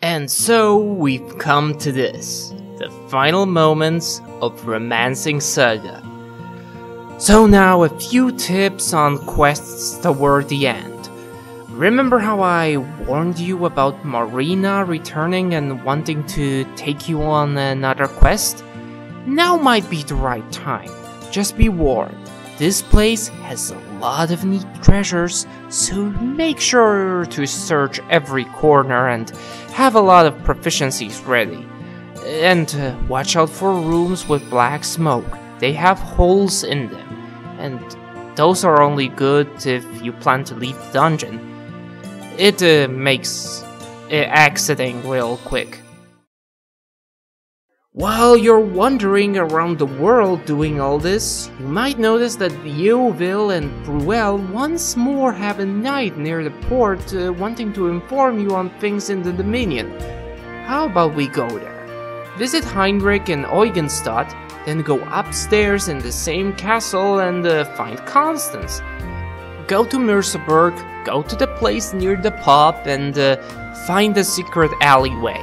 And so we've come to this, the final moments of Romancing Saga. So now a few tips on quests toward the end. Remember how I warned you about Marina returning and wanting to take you on another quest? Now might be the right time. Just be warned, this place has a lot of neat treasures, so make sure to search every corner and have a lot of proficiencies ready. And watch out for rooms with black smoke. They have holes in them, and those are only good if you plan to leave the dungeon. It makes exiting real quick. While you're wandering around the world doing all this, you might notice that Yeovil and Bruel once more have a knight near the port wanting to inform you on things in the Dominion. How about we go there? Visit Heinrich and Eugenstadt, then go upstairs in the same castle and find Constance. Go to Merseburg, go to the place near the pub and find the secret alleyway.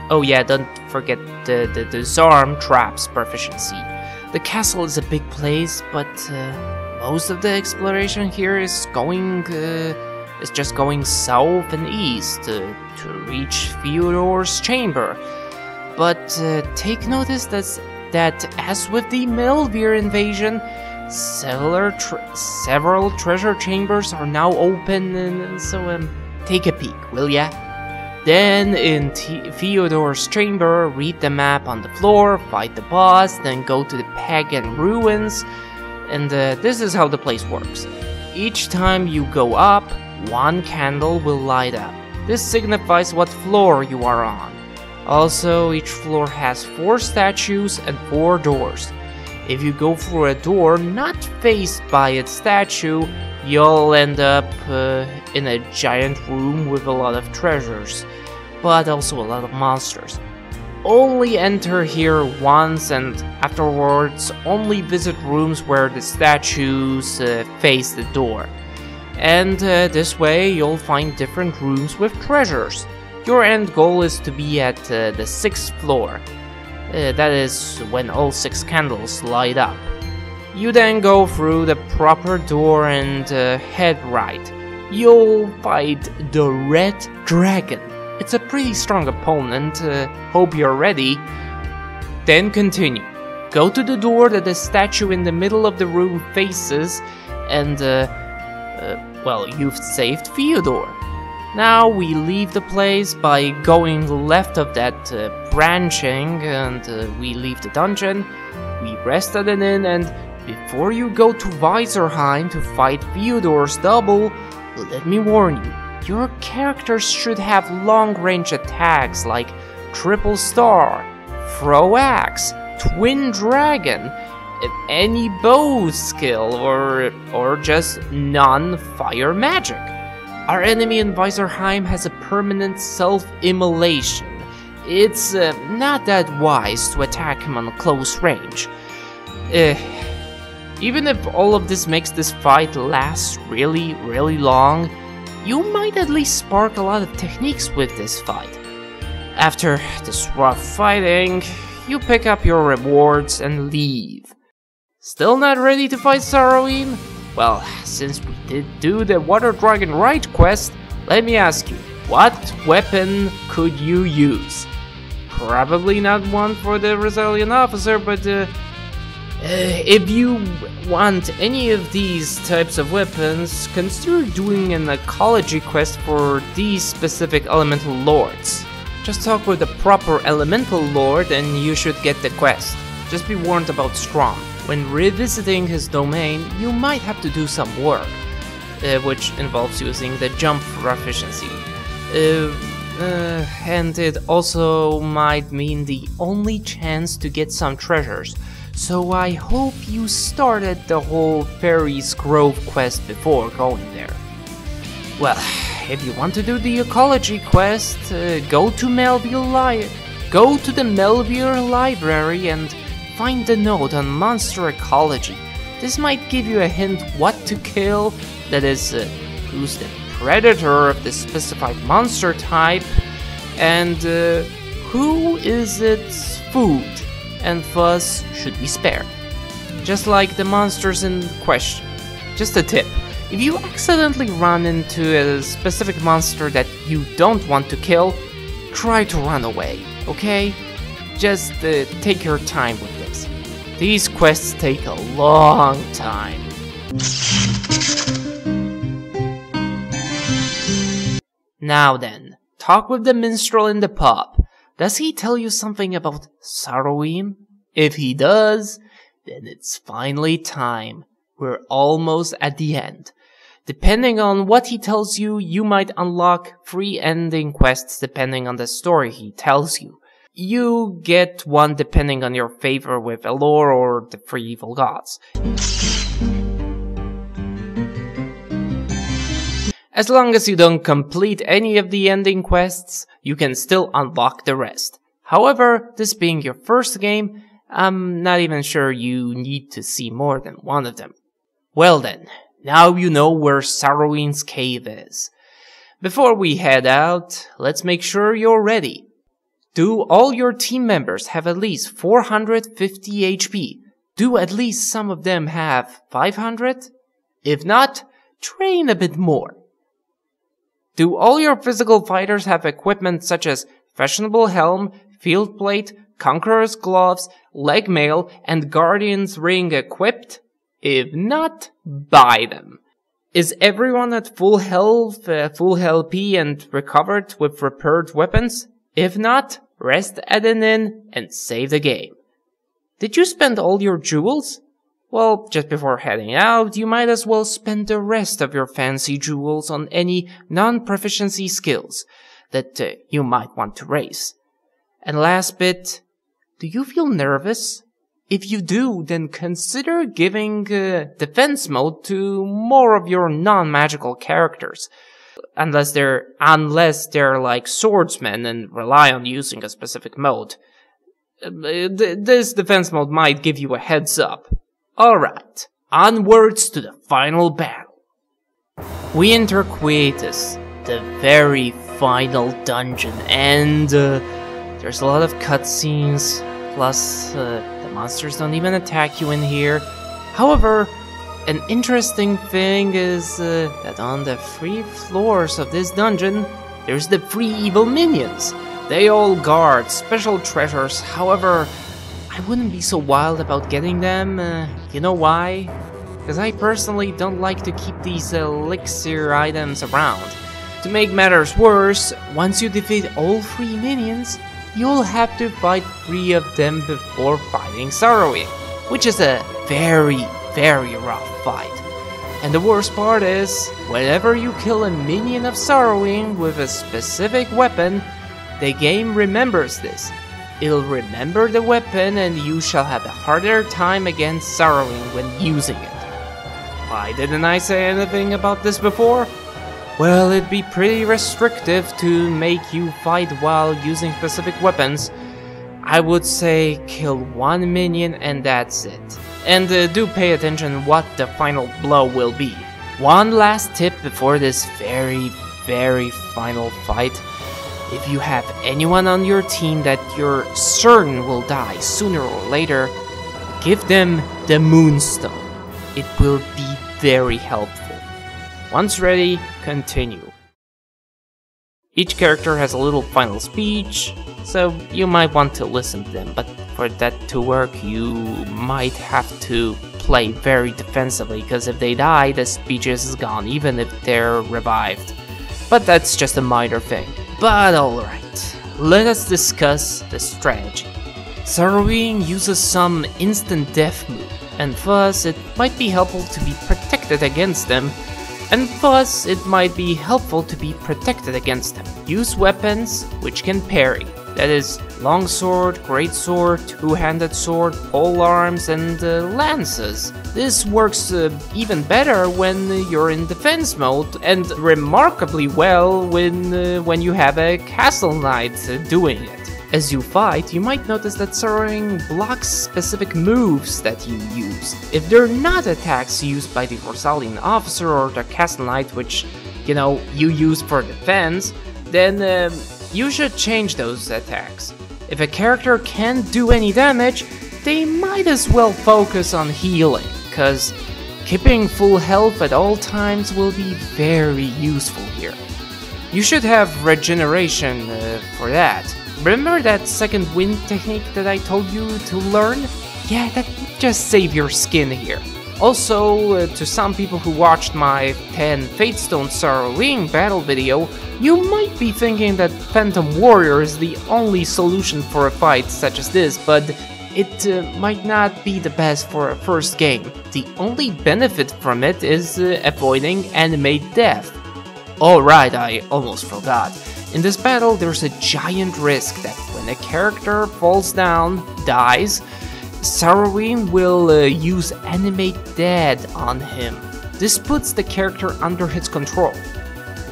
Oh yeah, don't forget the disarm traps proficiency. The castle is a big place, but most of the exploration here is just going south and east to reach Theodore's chamber. But take notice that as with the Melvir invasion, several treasure chambers are now open, and so take a peek, will ya? Then in Theodore's chamber, read the map on the floor, fight the boss, then go to the pagan ruins, and this is how the place works. Each time you go up, one candle will light up. This signifies what floor you are on. Also, each floor has 4 statues and 4 doors. If you go through a door not faced by its statue, you'll end up in a giant room with a lot of treasures, but also a lot of monsters. Only enter here once, and afterwards only visit rooms where the statues face the door. And this way you'll find different rooms with treasures. Your end goal is to be at the 6th floor. That is when all 6 candles light up. You then go through the proper door and head right. You'll fight the Red Dragon. It's a pretty strong opponent, hope you're ready. Then continue. Go to the door that the statue in the middle of the room faces, and well, you've saved Theodore. Now we leave the place by going left of that branching, and we leave the dungeon. We rest at an inn, and before you go to Weiserheim to fight Theodore's double, let me warn you, your characters should have long-range attacks like Triple Star, Throw Axe, Twin Dragon, any bow skill, or just non-fire magic. Our enemy in Weiserheim has a permanent self-immolation. It's not that wise to attack him on close range. Even if all of this makes this fight last really, really long, you might at least spark a lot of techniques with this fight. After this rough fighting, you pick up your rewards and leave. Still not ready to fight Sarowin? Well, since we did do the Water Dragon Rite quest, let me ask you, what weapon could you use? Probably not one for the Resilient Officer, but if you want any of these types of weapons, consider doing an ecology quest for these specific elemental lords. Just talk with the proper elemental lord and you should get the quest. Just be warned about Strom. When revisiting his domain, you might have to do some work, which involves using the jump proficiency. And it also might mean the only chance to get some treasures. So I hope you started the whole Fairies Grove quest before going there. Well, if you want to do the ecology quest, go to the Melvir Library and find the note on monster ecology. This might give you a hint what to kill, that is, who's the predator of the specified monster type, and who is its food, and thus should be spared. Just like the monsters in question. Just a tip, if you accidentally run into a specific monster that you don't want to kill, try to run away, okay? Just take your time with this. These quests take a long time. Now then, talk with the minstrel in the pub. Does he tell you something about Sarowim? If he does, then it's finally time. We're almost at the end. Depending on what he tells you, you might unlock free ending quests depending on the story he tells you. You get one depending on your favor with Elor or the Three Evil Gods. As long as you don't complete any of the ending quests, you can still unlock the rest. However, this being your first game, I'm not even sure you need to see more than one of them. Well then, now you know where Sarowin's cave is. Before we head out, let's make sure you're ready. Do all your team members have at least 450 HP? Do at least some of them have 500? If not, train a bit more. Do all your physical fighters have equipment such as fashionable helm, field plate, conqueror's gloves, leg mail, and guardian's ring equipped? If not, buy them. Is everyone at full health, full LP and recovered with repaired weapons? If not, rest at an inn and save the game. Did you spend all your jewels? Well, just before heading out, you might as well spend the rest of your fancy jewels on any non-proficiency skills that you might want to raise. And last bit, do you feel nervous? If you do, then consider giving defense mode to more of your non-magical characters. Unless they're like swordsmen and rely on using a specific mode. This defense mode might give you a heads up. Alright, onwards to the final battle. We enter Quietus, the very final dungeon, and there's a lot of cutscenes, plus the monsters don't even attack you in here. However, an interesting thing is that on the 3 floors of this dungeon, there's the 3 evil minions. They all guard special treasures, however, I wouldn't be so wild about getting them. You know why? Because I personally don't like to keep these elixir items around. To make matters worse, once you defeat all 3 minions, you'll have to fight 3 of them before fighting Sarowim, which is a very rough fight. And the worst part is, whenever you kill a minion of Sarowim with a specific weapon, the game remembers this. It'll remember the weapon and you shall have a harder time against Sarowim when using it. Why didn't I say anything about this before? Well, it'd be pretty restrictive to make you fight while using specific weapons. I would say kill 1 minion and that's it. And do pay attention what the final blow will be. One last tip before this very final fight. If you have anyone on your team that you're certain will die sooner or later, give them the Moonstone. It will be very helpful. Once ready, continue. Each character has a little final speech, so you might want to listen to them, but for that to work, you might have to play very defensively, because if they die, the speech is gone, even if they're revived. But that's just a minor thing. But alright, let us discuss the strategy. Sarowim uses some instant death move, and thus it might be helpful to be protected against them, Use weapons which can parry, that is, longsword, greatsword, two-handed sword, polearms, and lances. This works even better when you're in defense mode, and remarkably well when you have a castle knight doing it. As you fight, you might notice that Sarowim blocks specific moves that you use. If they're not attacks used by the Orsalian officer or the castle knight, which, you use for defense, then you should change those attacks. If a character can't do any damage, they might as well focus on healing, cause keeping full health at all times will be very useful here. You should have regeneration for that. Remember that second wind technique that I told you to learn? Yeah, that just save your skin here. Also, to some people who watched my 10 Fatestone Sorrowing battle video, you might be thinking that Phantom Warrior is the only solution for a fight such as this, but it might not be the best for a first game. The only benefit from it is avoiding animate death. Oh right, I almost forgot. In this battle there's a giant risk that when a character falls down, dies, Sorrowing will use Animate Dead on him. This puts the character under his control.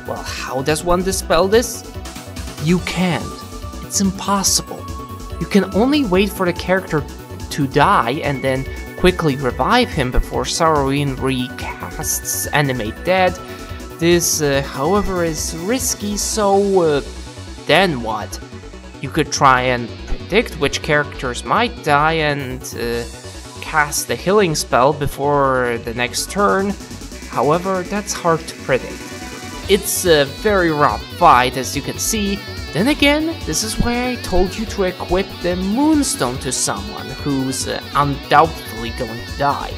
Well, how does one dispel this? You can't. It's impossible. You can only wait for the character to die and then quickly revive him before Sorrowing recasts Animate Dead. This, however, is risky, so then what? You could try and predict which characters might die and cast the healing spell before the next turn. However, that's hard to predict. It's a very rough fight, as you can see. Then again, this is why I told you to equip the Moonstone to someone who's undoubtedly going to die.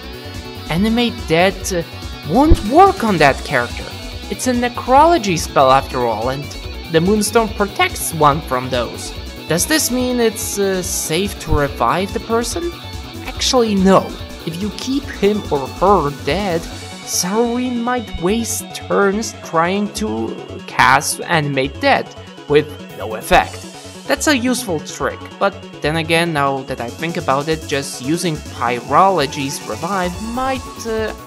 Animate Dead won't work on that character. It's a necrology spell after all, and the Moonstone protects one from those. Does this mean it's safe to revive the person? Actually no. If you keep him or her dead, Sorrowing might waste turns trying to cast Animate Dead, with no effect. That's a useful trick, but then again, now that I think about it, just using Pyrology's Revive might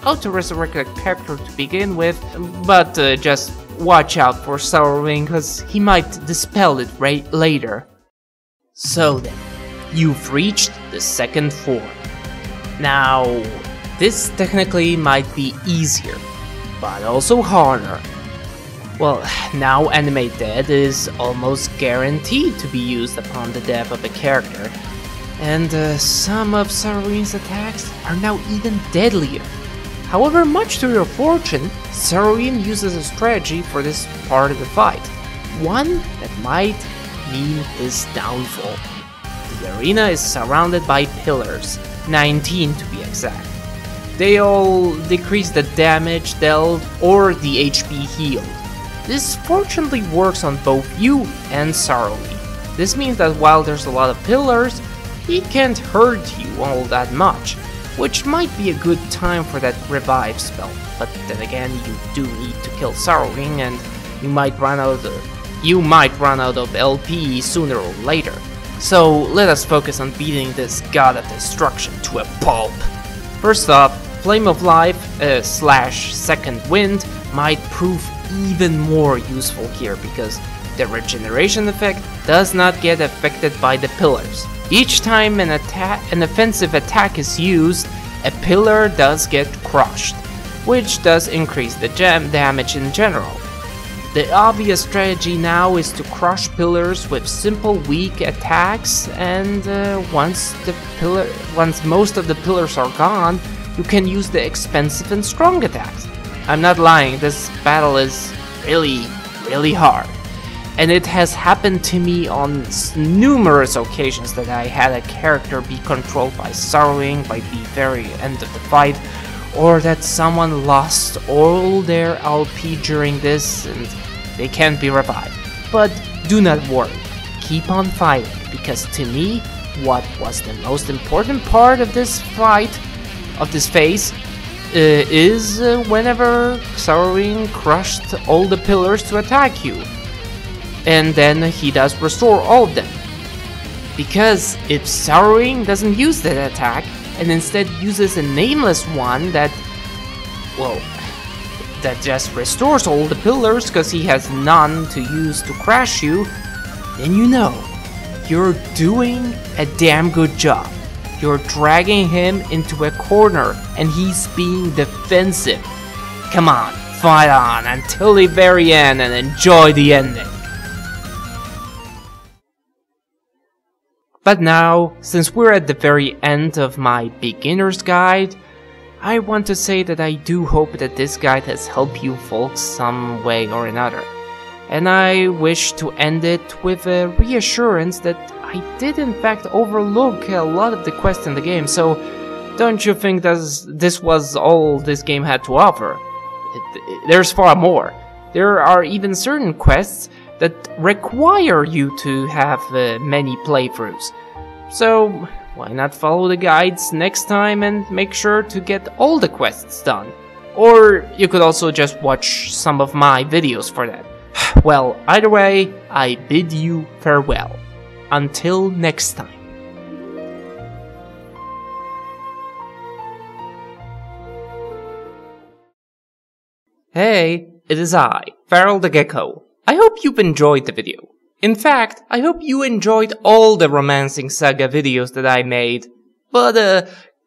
auto-resurrect a character to begin with, but just watch out for Sorrowing, cause he might dispel it later. So then, you've reached the second form. Now, this technically might be easier, but also harder. Well, now Animate Dead is almost guaranteed to be used upon the death of a character, and some of Sorrowing's attacks are now even deadlier. However, much to your fortune, Sorrowing uses a strategy for this part of the fight, one that might mean his downfall. The arena is surrounded by pillars, 19 to be exact. They all decrease the damage dealt or the HP healed. This fortunately works on both you and Sorrowing. This means that while there's a lot of pillars, he can't hurt you all that much, which might be a good time for that revive spell. But then again, you do need to kill Sorrowing, and you might run out of LP sooner or later. So let us focus on beating this god of destruction to a pulp. First off, Flame of Life / Second Wind might prove even more useful here because the regeneration effect does not get affected by the pillars. Each time an offensive attack is used, a pillar does get crushed, which does increase the damage in general. The obvious strategy now is to crush pillars with simple weak attacks, and once most of the pillars are gone, you can use the expensive and strong attacks. I'm not lying, this battle is really hard. And it has happened to me on numerous occasions that I had a character be controlled by Sorrowing by the very end of the fight, or that someone lost all their LP during this and they can't be revived. But do not worry, keep on fighting, because to me, what was the most important part of this fight, of this phase, is whenever Sorrowing crushed all the pillars to attack you. And then he does restore all of them. Because if Sorrowing doesn't use that attack, and instead uses a nameless one that, well, that just restores all the pillars because he has none to use to crash you, then you know, you're doing a damn good job. You're dragging him into a corner and he's being defensive. Come on, fight on until the very end and enjoy the ending. But now, since we're at the very end of my beginner's guide, I want to say that I do hope that this guide has helped you folks some way or another. And I wish to end it with a reassurance that I did in fact overlook a lot of the quests in the game, so don't you think this was all this game had to offer? There's far more. There are even certain quests that require you to have many playthroughs. So why not follow the guides next time and make sure to get all the quests done? Or you could also just watch some of my videos for that. Well, either way, I bid you farewell. Until next time. Hey, it is I, Feral the Gecko. I hope you've enjoyed the video. In fact, I hope you enjoyed all the Romancing Saga videos that I made. But,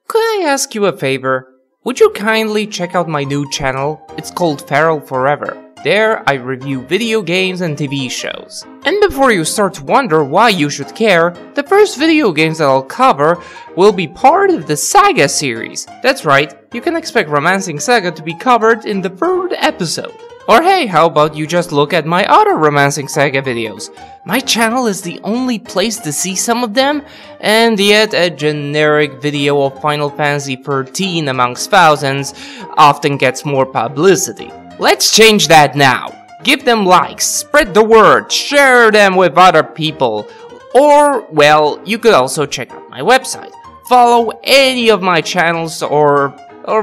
could I ask you a favor? Would you kindly check out my new channel? It's called Feral Forever. There, I review video games and TV shows. And before you start to wonder why you should care, the first video games that I'll cover will be part of the Saga series. That's right, you can expect Romancing Saga to be covered in the 3rd episode. Or hey, how about you just look at my other Romancing Saga videos? My channel is the only place to see some of them, and yet a generic video of Final Fantasy XIII amongst thousands often gets more publicity. Let's change that now. Give them likes, spread the word, share them with other people. Or, well, you could also check out my website. Follow any of my channels or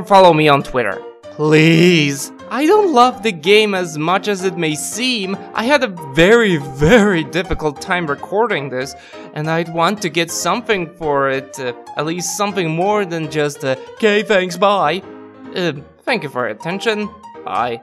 follow me on Twitter. Please. I don't love the game as much as it may seem. I had a very, very difficult time recording this, and I'd want to get something for it, at least something more than just okay, thanks, bye. Thank you for your attention. Bye.